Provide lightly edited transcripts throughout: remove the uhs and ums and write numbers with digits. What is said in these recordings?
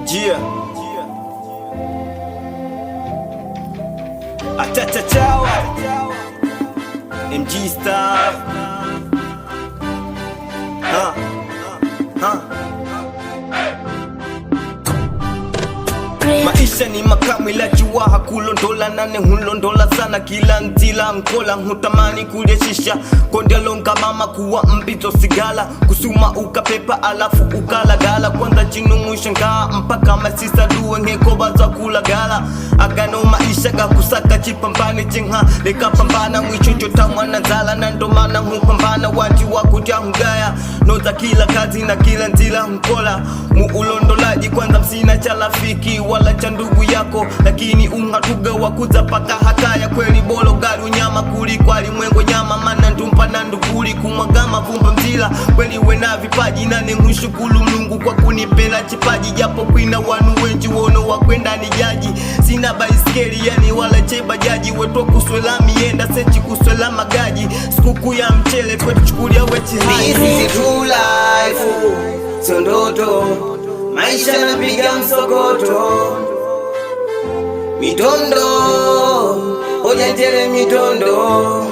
Jia Achachachawa MG Star Maisha ni makamu ila jua hakulondola nane hulondola sana kila ntila nkola hutamani kujeshisha kondia longa mama kuwa mbito sigala kusuma ukapepa alafu ukalagala kwanza jinu mwishangaa mpaka masisa duwe ngeko baza kulagala agano maisha kakusaka chipambane jingha leka pambana mwichocho tamwana zala na ndomana hupambana wanji wakutia hungaya noza kila kazi na kila ntila nkola muulondolaji kwanza msina chalafiki wala cha ndugu yako lakini ungatuga wakuza paka hataya kweli bolo gari unyama kuliko alimwengo nyama mana ndumpa na ndukuli kumwagama vumba mzila kweli wena vipaji nane ngushukulu mlungu kwa kunipela chipaji japo kwina wanu wenji wono wakwenda ni jaji sina baiskeli yani wala cheba jaji weto kuswela mienda sechi kuswela magaji sikuku ya mchele kwetu chukulia wechi hai This is true life sondoto maisha napiga msokoto mitondo hoja njele mitondo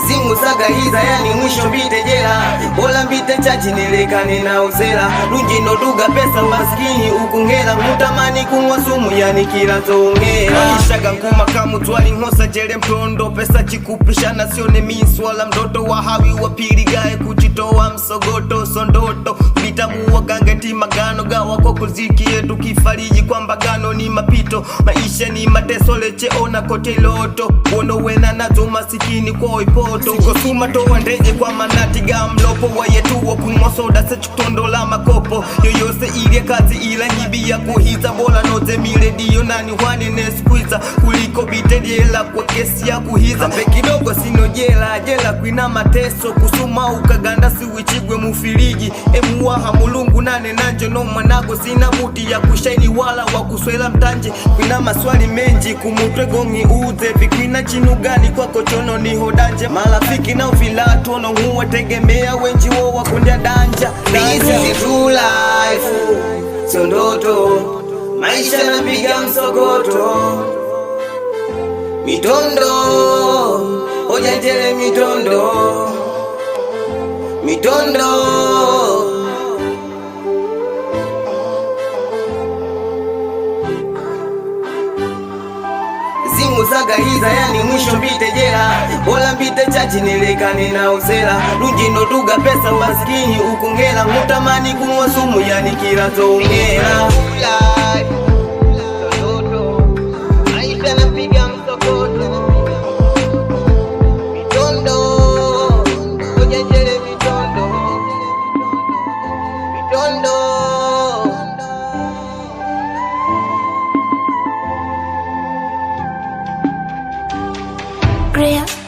Zingu saga hiza yani mwisho mbite jela bola mbite chachi nilekane na uzela lunji noduga pesa maskini ukungela mutamani kumwa sumu yani kila zongela Ishaga nguma kamu twali ngosa jele mtondo pesa chikupishana sione misu wala mdoto wa hawi wapili gae kuchitoa msogoto sondoto bitamu wagangeti magano gawa kwa kuziki yetu kifariji kwa mbagano ni mapito maisha ni mateso leche ona kote loto wono wena nazo masikini kwa ipoto siko suma towa ndeje kwa manati gamlopo wa yetu wa kumosoda se chutondola makopo yoyose ile kazi ila nyibi ya kuhiza bola noze mile diyo nani wani neskuiza kuliko bitediela kwa kesi ya kuhiza mpe kidogo sino jela kuina mateso kusuma ukaganda siwichigwe mufiliji emuwaha mulungu nane nanjo no manago sina buti ya kushaini wala wakuswela mtanje kuina maswali menji kumutwe gongi uze vikina chinu gani kwa kochono ni hodanje malafiki na ufilato no huwa tegemea wenji wo wakundia danja This is true life sondoto maisha napiga msokoto mitondo hoja njele mitondo Zingu saga hiza yani mwisho mbite jela bola mbite chachi nilekane na uzela lunji noduga pesa maskini ukungela mutamani kumwa sumu yani kila zongela maisha napiga msokoto mitondo hoja njele mitondo Great.